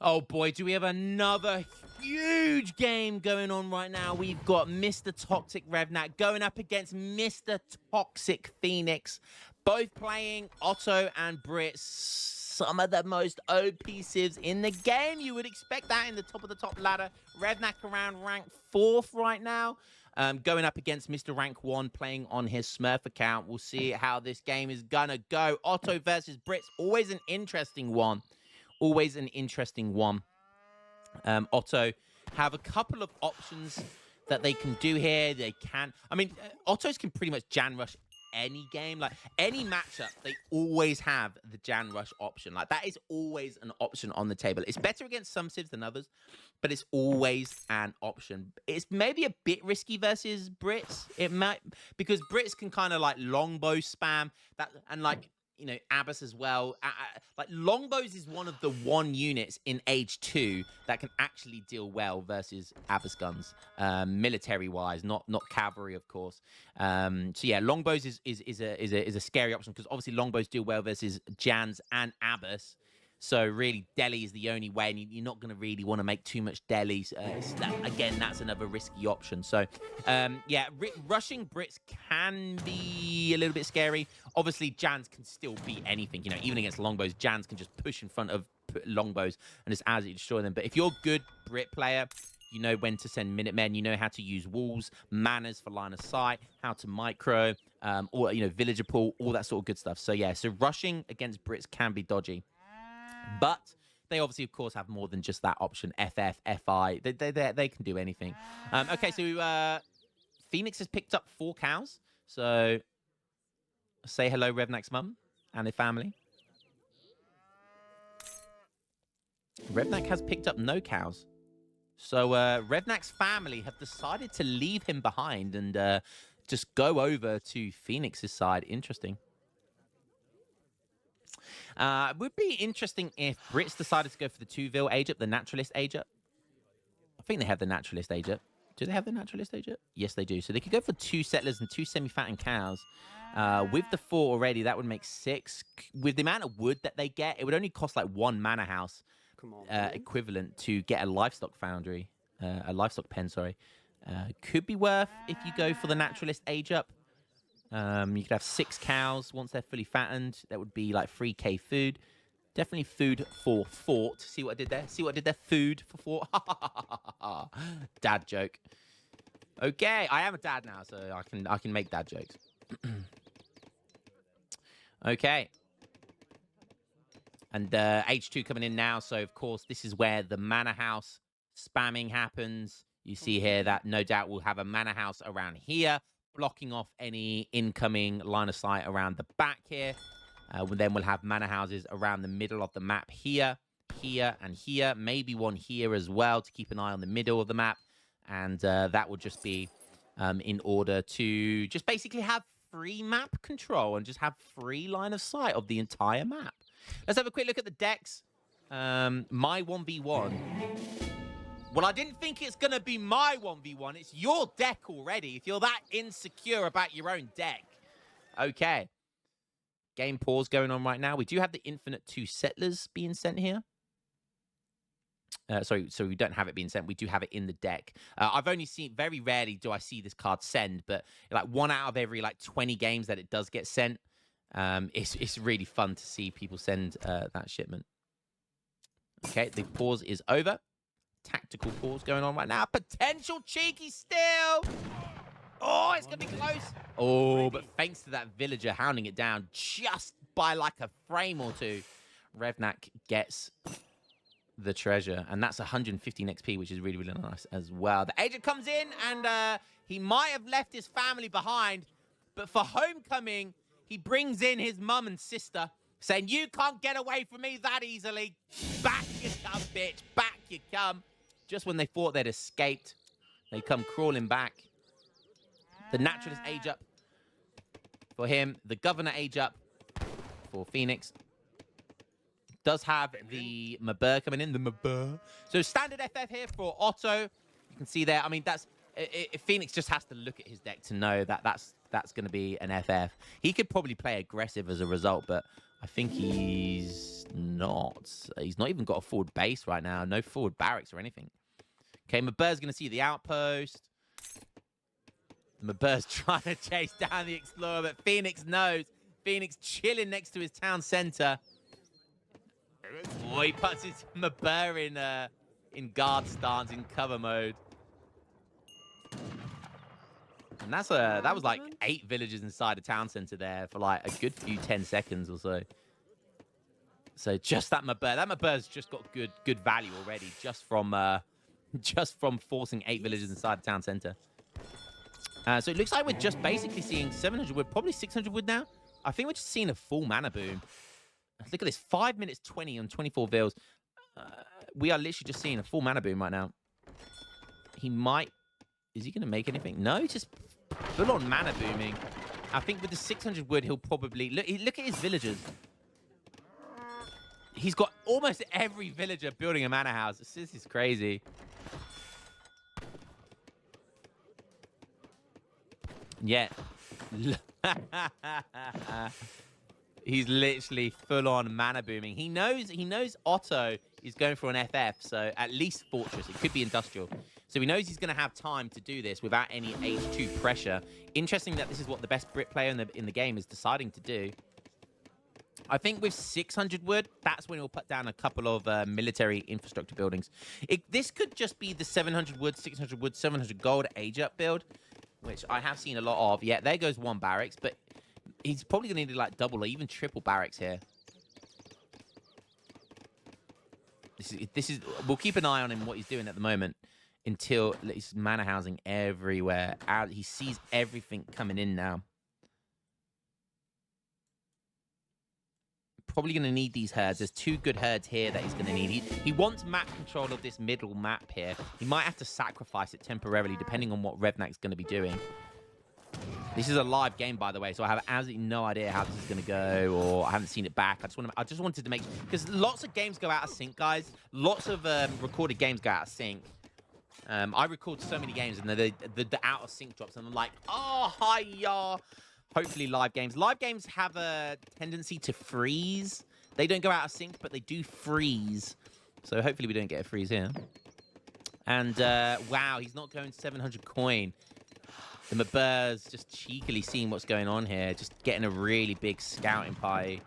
Oh boy, do we have another huge game going on right now. We've got Mr. Toxic Revnak going up against Mr. Toxic Phoenix. Both playing Otto and Brit. Some of the most OP civs in the game. You would expect that in the top of the top ladder. Revnak around rank 4th right now. Going up against Mr. Rank 1 playing on his Smurf account. We'll see how this game is gonna go. Otto versus Brit's always an interesting one. Always an interesting one. Otto have a couple of options that they can do here. They can, I mean, Ottos can pretty much Jan Rush any game. Like, any matchup, they always have the Jan Rush option. Like, that is always an option on the table. It's better against some civs than others, but it's always an option. It's maybe a bit risky versus Brits. It might, because Brits can kind of, like, longbow spam, that, and, like, you know, Abbas as well. Like, longbows is one of the units in Age 2 that can actually deal well versus Abbas guns, military-wise, not cavalry, of course. So yeah, longbows is a scary option because obviously longbows deal well versus Jans and Abbas. So really, Delhi is the only way, and you're not going to really want to make too much Delhi. Again, that's another risky option. So, yeah, rushing Brits can be a little bit scary. Obviously, Jans can still beat anything. You know, even against longbows, Jans can just push in front of longbows and just absolutely destroy them. But if you're a good Brit player, you know when to send Minutemen. You know how to use walls, manners for line of sight, how to micro, or, you know, villager pool, all that sort of good stuff. So, yeah, so rushing against Brits can be dodgy. But they obviously, of course, have more than just that option. FF, FI, they can do anything. Okay, so Phoenix has picked up 4 cows. So say hello, Revnak's mum and their family. Revnak has picked up no cows. So Revnak's family have decided to leave him behind and just go over to Phoenix's side. Interesting. It would be interesting if Brits decided to go for the 2-vil age up, the naturalist age up. I think they have the naturalist age up. Do they have the naturalist age up? Yes, they do. So they could go for 2 settlers and 2 semi-fattened cows. With the 4 already, that would make 6. With the amount of wood that they get, it would only cost like 1 manor house equivalent to get a livestock foundry, a livestock pen, sorry. Could be worth if you go for the naturalist age up. You could have 6 cows once they're fully fattened. That would be like 3k food. Definitely food for fort. See what I did there? See what I did there? Food for fort. Dad joke. Okay, I am a dad now, so I can make dad jokes. Okay. And H2 coming in now. So of course this is where the manor house spamming happens. You see here that no doubt we'll have a manor house around here, blocking off any incoming line of sight around the back here. Then we'll have manor houses around the middle of the map here, here, and here. Maybe one here as well to keep an eye on the middle of the map. And that will just be in order to just basically have free map control and just have free line of sight of the entire map. Let's have a quick look at the decks. My 1v1. Well, I didn't think it's going to be my 1v1. It's your deck already, if you're that insecure about your own deck. Okay. Game pause going on right now. We do have the infinite 2 settlers being sent here. Sorry, so we don't have it being sent. We do have it in the deck. I've only seen, very rarely do I see this card send, but like 1 out of every like 20 games that it does get sent. It's really fun to see people send that shipment. Okay, the pause is over. Tactical pause going on right now. Potential cheeky steal. Oh, it's going to be close. Oh, but thanks to that villager hounding it down just by like a frame or 2, Revnak gets the treasure. And that's 115 XP, which is really, really nice as well. The agent comes in and he might have left his family behind. But for homecoming, he brings in his mum and sister saying, you can't get away from me that easily. Back you come, bitch. Back you come. Just when they thought they'd escaped, they come crawling back. The naturalist age up for him. The governor age up for Phoenix. Does have the Mabur coming in. The Mabur. So standard FF here for Otto. You can see there. I mean, that's Phoenix just has to look at his deck to know that that's going to be an FF. He could probably play aggressive as a result, but I think he's not. He's not even got a forward base right now. No forward barracks or anything. Okay, Mabur's going to see the outpost. Mabur's trying to chase down the Explorer, but Phoenix knows. Phoenix chilling next to his town center. Oh, he puts his Mabur in guard stance, in cover mode. And that was like 8 villagers inside a town center there for like a good few 10 seconds or so. So just that Mabur. That Mabur's just got good value already, just from forcing 8 villagers inside the town center. So it looks like we're just basically seeing 700 wood, probably 600 wood now. I think we're just seeing a full mana boom. Look at this, 5 minutes 20 on 24 vills. We are literally just seeing a full mana boom right now. He might... Is he going to make anything? No, he's just full-on mana booming. I think with the 600 wood, he'll probably... Look at his villagers. He's got almost every villager building a mana house. This is crazy. Yeah. He's literally full-on mana booming. He knows Otto is going for an FF, so at least Fortress. It could be Industrial. So he knows he's going to have time to do this without any H2 pressure. Interesting that this is what the best Brit player in the game is deciding to do. I think with 600 wood, that's when he'll put down a couple of military infrastructure buildings. This could just be the 700 wood, 600 wood, 700 gold age-up build, which I have seen a lot of. Yeah, there goes one barracks, but he's probably going to need like double or even triple barracks here. This is. We'll keep an eye on him, what he's doing at the moment, until he's mana housing everywhere. He sees everything coming in now. Probably going to need these herds. There's 2 good herds here that he's going to need. He wants map control of this middle map here. He might have to sacrifice it temporarily, depending on what Revnak's going to be doing. This is a live game, by the way, so I have absolutely no idea how this is going to go, or I haven't seen it back. I just wanted to make... Because lots of games go out of sync, guys. Lots of recorded games go out of sync. I record so many games, and the out of sync drops, and I'm like, oh, hi-ya. Hopefully live games. Live games have a tendency to freeze. They don't go out of sync, but they do freeze. So hopefully we don't get a freeze here. And, wow, he's not going 700 coin. The Mabur's just cheekily seeing what's going on here. Just getting a really big scouting party.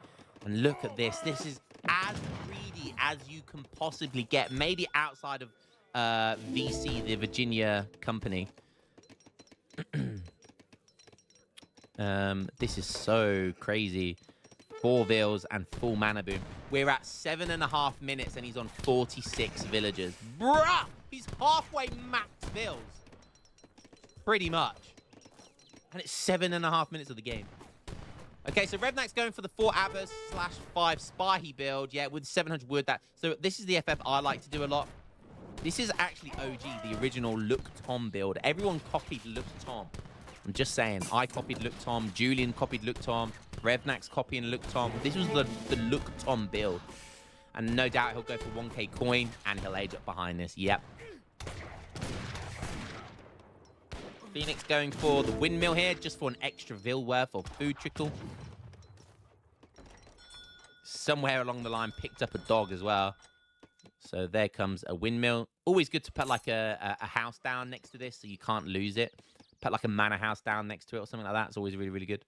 And look at this. This is as greedy as you can possibly get. Maybe outside of VC, the Virginia company. This is so crazy. 4 vills and full mana boom. We're at 7.5 minutes and he's on 46 villagers. Bruh! He's halfway maxed vills. Pretty much. And it's 7.5 minutes of the game. Okay, so Revnak's going for the 4 Abbas /5 Spahi build. Yeah, with 700 wood. So this is the FF I like to do a lot. This is actually OG, the original Look Tom build. Everyone copied Look Tom. I'm just saying, I copied Look Tom, Julian copied Look Tom, Revnak's copying Look Tom. This was the Look Tom build. And no doubt he'll go for 1k coin, and he'll age up behind this. Yep. Phoenix going for the windmill here, just for an extra vill worth of food trickle. Somewhere along the line, picked up a dog as well. So there comes a windmill. Always good to put like a house down next to this so you can't lose it. Put like a manor house down next to it or something like that. It's always really, really good.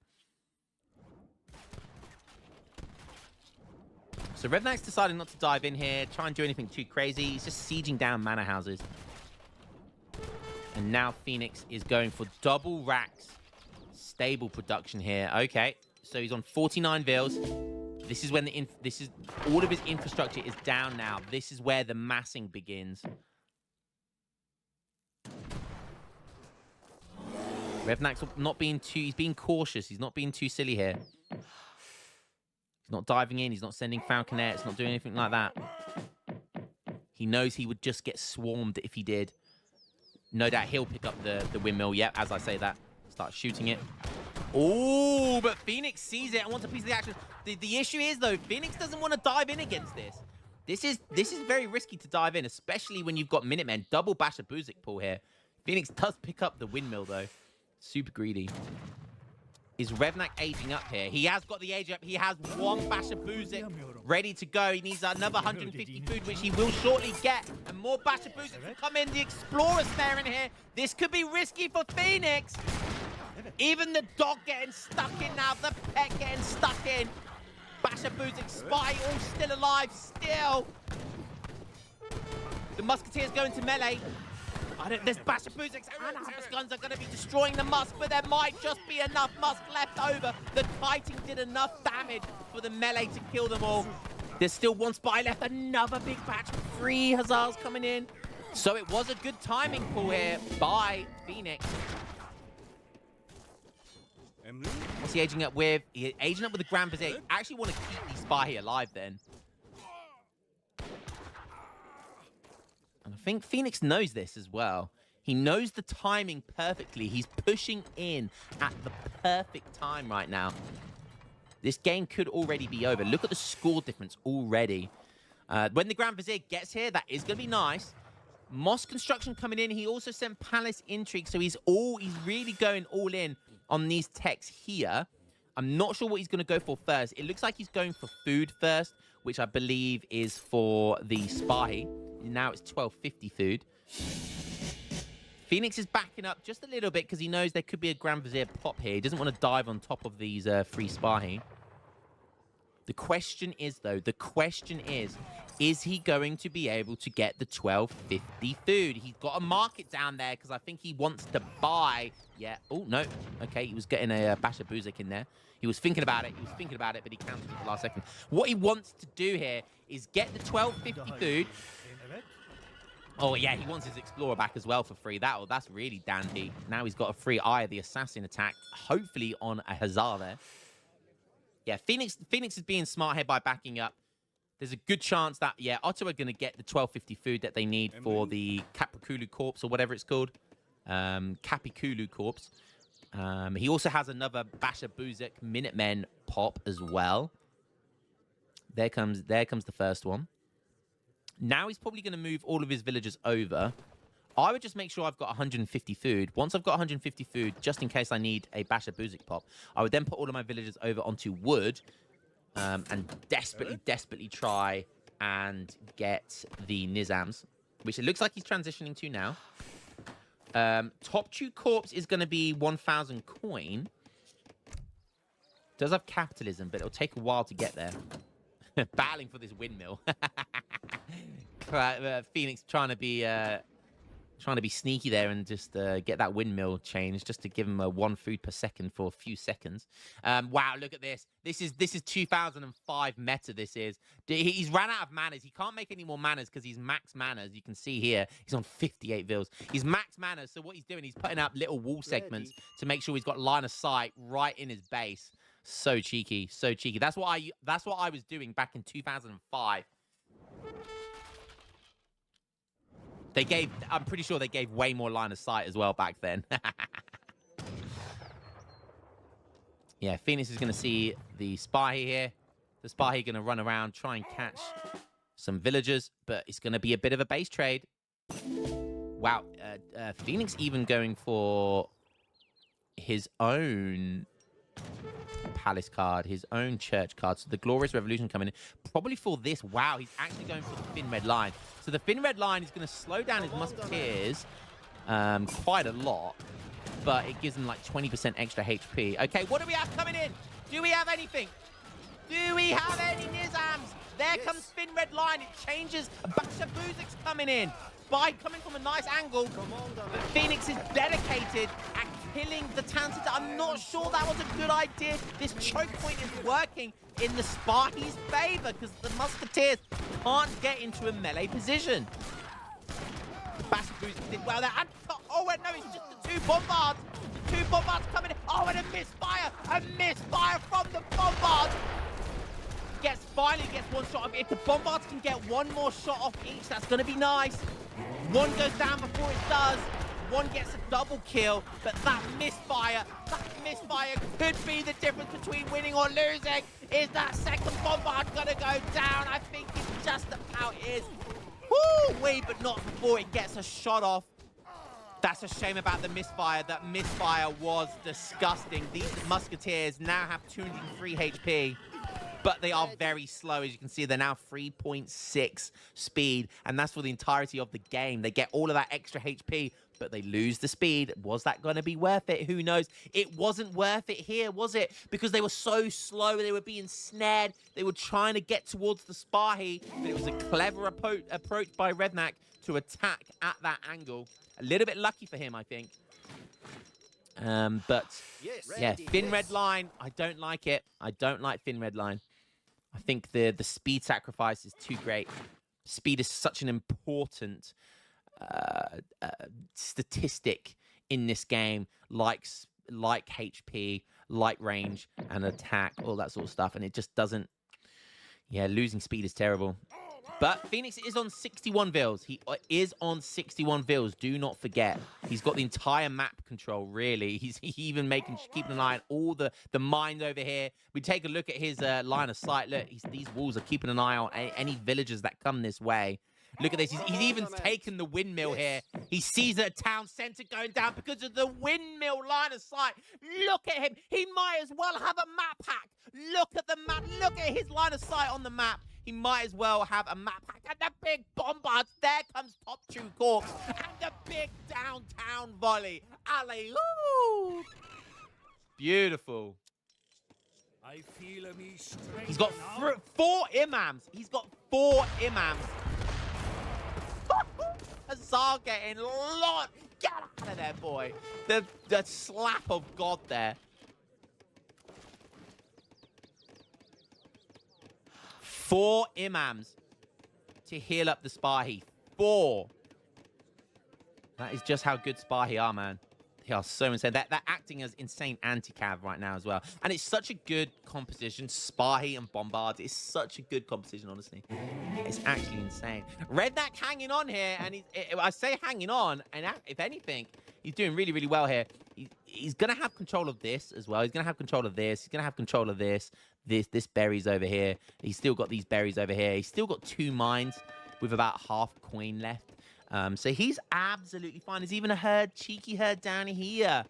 So Revnak's deciding not to dive in here, try and do anything too crazy. He's just sieging down manor houses. And now Phoenix is going for double racks. Stable production here. Okay, so he's on 49 vills. This is when all of his infrastructure is down now. This is where the massing begins. Revnak's not being too... He's being cautious. He's not being too silly here. He's not diving in. He's not sending falconets. Not doing anything like that. He knows he would just get swarmed if he did. No doubt he'll pick up the windmill. Yep, as I say that. Start shooting it. Oh, but Phoenix sees it and wants a piece of the action. The issue is, though, Phoenix doesn't want to dive in against this. This is very risky to dive in, especially when you've got Minutemen. Double bash a Buzik pull here. Phoenix does pick up the windmill, though. Super greedy. Is Revnak aging up here? He has got the age up. He has one Basher Buzik ready to go. He needs another 150 food, which he will shortly get. And more Basher Buzik will come in. The Explorer snare in here. This could be risky for Phoenix. Even the dog getting stuck in now. The pet getting stuck in. Basher Buzik, Spy all still alive. Still. The Musketeers going to melee. There's Basher Buziks and Hammer's guns are going to be destroying the Musk, but there might just be enough Musk left over. The kiting did enough damage for the melee to kill them all. There's still one Spy left. Another big batch. 3 Hussars coming in. So it was a good timing pull here by Phoenix. What's he aging up with? He's aging up with the Grand Vizier. I actually want to keep the Spy alive then. And I think Phoenix knows this as well. He knows the timing perfectly. He's pushing in at the perfect time right now. This game could already be over. Look at the score difference already. When the Grand Vizier gets here, that is going to be nice. Moss Construction coming in. He also sent Palace Intrigue, so he's really going all in on these techs here. I'm not sure what he's going to go for first. It looks like he's going for food first, which I believe is for the Spy. Now it's 1250 food. Phoenix is backing up just a little bit because he knows there could be a Grand Vizier pop here. He doesn't want to dive on top of these free Spy. The question is, though, is he going to be able to get the 1250 food? He's got to mark it down there because I think he wants to buy. Yeah. Oh, no. Okay, he was getting a Basher Buzik in there. He was thinking about it, but he counted at the last second. What he wants to do here is get the 1250 food. Oh, yeah, he wants his Explorer back as well for free. That's really dandy. Now he's got a free Eye of the Assassin attack, hopefully on a Hussar there. Yeah, Phoenix is being smart here by backing up. There's a good chance that, yeah, Otto are going to get the 1250 food that they need for the Capiculu Corpse or whatever it's called. Capiculu Corpse. He also has another Basher Buzik Minutemen pop as well. There comes the first one. Now he's probably going to move all of his villagers over. I would just make sure I've got 150 food. Once I've got 150 food, just in case I need a Basher Buzik pop, I would then put all of my villagers over onto wood and desperately try and get the Nizams, which it looks like he's transitioning to now. Top 2 Corpse is going to be 1,000 coin. Does have capitalism, but it'll take a while to get there. Battling for this windmill. Phoenix trying to be sneaky there and just get that windmill changed just to give him a 1 food per second for a few seconds. Wow, look at this. This is 2005 meta. This is. He's ran out of manas. He can't make any more manas because he's max manas. You can see here he's on 58 vils. He's max manas. So what he's doing, he's putting up little wall segments to make sure he's got line of sight right in his base. So cheeky, so cheeky. That's what I was doing back in 2005. I'm pretty sure they gave way more line of sight as well back then. Yeah, Phoenix is going to see the Spy here. The Spy going to run around, try and catch some villagers, but it's going to be a bit of a base trade. Wow, Phoenix even going for his own Palace card, his own church card. So the Glorious Revolution coming in. Probably for this. Wow, he's actually going for the thin red line. So the thin red line is going to slow down his Musketeers quite a lot, but it gives them like 20% extra HP. Okay, what do we have coming in? Do we have anything? Do we have any Nizams? There comes thin red line. It changes. Basher Buzik's coming in. Spy coming from a nice angle. But Phoenix is dedicated at killing the Tansita. I'm not sure that was a good idea. This choke point is working in the Spy's favor because the Musketeers can't get into a melee position. Basher Buzik did well there. And, oh, wait, no, it's just the 2 bombards. The 2 bombards coming in. Oh, and a misfire. A misfire from the bombards. Finally gets 1 shot off. If the bombards can get 1 more shot off each, that's going to be nice. 1 goes down before it does. 1 gets a double kill, but that misfire could be the difference between winning or losing. Is that second bombard going to go down? I think it just about is. Woo-wee, but not before it gets a shot off. That's a shame about the misfire. That misfire was disgusting. These musketeers now have 203 HP. But they are very slow. As you can see, they're now 3.6 speed. And that's for the entirety of the game. They get all of that extra HP, but they lose the speed. Was that going to be worth it? Who knows? It wasn't worth it here, was it? Because they were so slow. They were being snared. They were trying to get towards the Spahi. But it was a clever approach by Revnak to attack at that angle. A little bit lucky for him, I think. But yeah, thin red line. I don't like it. I don't like thin red line. I think the speed sacrifice is too great. Speed is such an important statistic in this game, like HP, like range and attack, all that sort of stuff, and it just doesn't. Yeah, losing speed is terrible. But Phoenix is on 61 vils. He is on 61 vils. Do not forget. He's got the entire map control, really. He's even keeping an eye on all the mines over here. We take a look at his line of sight. Look, these walls are keeping an eye on any villagers that come this way. Look at this. He's even taken the windmill here. He sees a town center going down because of the windmill line of sight. Look at him. He might as well have a map hack. Look at the map. Look at his line of sight on the map. He might as well have a map hack. And the big bombards. There comes Top True Corpse. And the big downtown volley. Alley-oo. Beautiful. I feel me strength. He's got 4 imams. He's got 4 imams. Hazard getting lot. Get out of there, boy. The slap of God there. 4 imams to heal up the Spahi. 4. That is just how good Spahi are, man. They are so insane. They're acting as insane anti-cav right now as well. And it's such a good composition. Spahi and Bombard is such a good composition, honestly. It's actually insane. Redneck hanging on here. And I say hanging on. And if anything, he's doing really, really well here. He's going to have control of this as well. He's going to have control of this. He's going to have control of this. This berries over here. He's still got these berries over here. He's still got 2 mines with about half coin left. So he's absolutely fine. There's even a cheeky herd down here.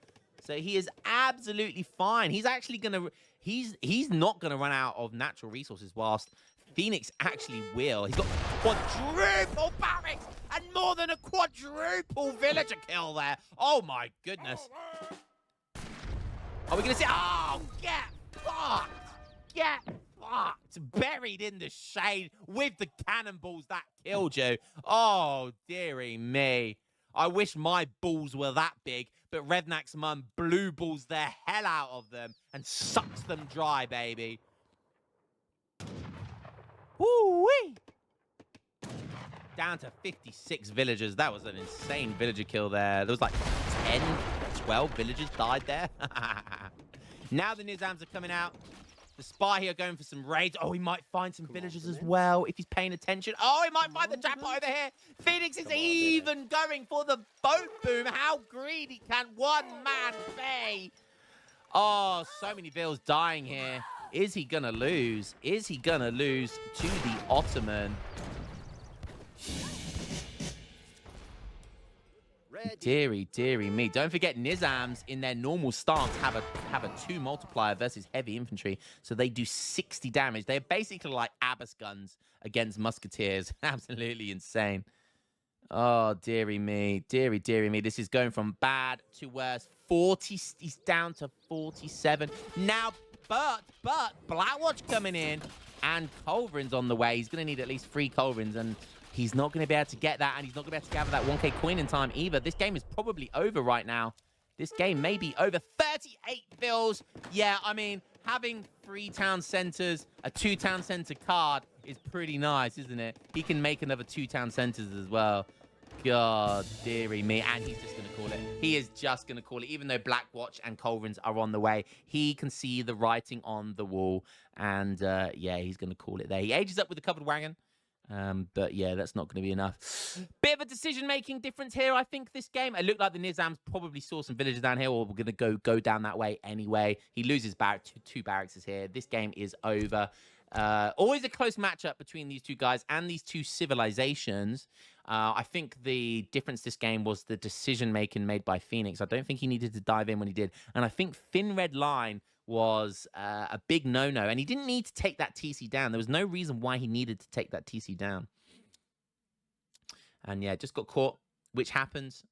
So he is absolutely fine. He's actually gonna, he's not gonna run out of natural resources, whilst Phoenix actually will. He's got quadruple barracks and more than a quadruple villager kill there. Oh my goodness. Are we gonna see? Oh, get fucked. Get fucked. Buried in the shade with the cannonballs that killed you. Oh, dearie me. I wish my balls were that big, but Redneck's mum blue balls the hell out of them and sucks them dry, baby. Woo-wee. Down to 56 villagers. That was an insane villager kill there. There was like 10, 12 villagers died there. Now the Nizams are coming out. The Spahi are going for some raids. Oh, he might find some villagers as well if he's paying attention. Oh, he might find the jackpot over here. Phoenix is even going for the boat boom. How greedy can one man be? Oh, so many vills dying here. Is he going to lose? Is he going to lose to the Ottoman? Deary, deary me. Don't forget Nizams in their normal stance have a 2 multiplier versus heavy infantry. So they do 60 damage. They're basically like Abbas guns against musketeers. Absolutely insane. Oh, deary me. Deary, deary me. This is going from bad to worse. 40, he's down to 47. Now, but Blackwatch coming in and Culverin's on the way. He's going to need at least 3 Culverins, and he's not going to be able to get that, and he's not going to be able to gather that 1k coin in time either. This game is probably over right now. This game may be over. 38 vills. Yeah, I mean, having 3 town centers, a 2 town center card is pretty nice, isn't it? He can make another 2 town centers as well. God, dearie me. And he's just going to call it. He is just going to call it. Even though Blackwatch and Culverins are on the way, he can see the writing on the wall. And, yeah, he's going to call it there. He ages up with the covered wagon. But yeah, that's not going to be enough. Bit of a decision-making difference here, I think, this game. It looked like the Nizams probably saw some villagers down here, or we're going to go down that way anyway. He loses two barracks here. This game is over. Always a close matchup between these 2 guys and these 2 civilizations. I think the difference this game was the decision making made by Phoenix. I don't think he needed to dive in when he did. And I think Thin Red Line was a big no-no. And he didn't need to take that TC down. There was no reason why he needed to take that TC down. And yeah, just got caught, which happens.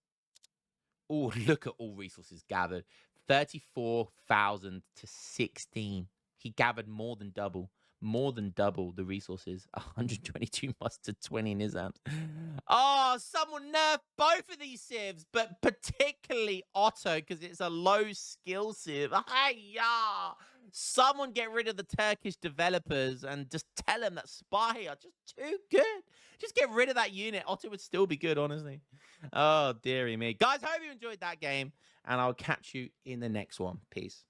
Oh, look at all resources gathered. 34,000 to 16. He gathered more than double the resources. 122 mustard, 20 nizams. Oh, someone nerf both of these civs, but particularly Otto, because it's a low skill civ. Hi-ya! Someone get rid of the Turkish developers and just tell them that Spy are just too good. Just get rid of that unit. Otto would still be good, honestly. Oh, dearie me. Guys, hope you enjoyed that game, and I'll catch you in the next one. Peace.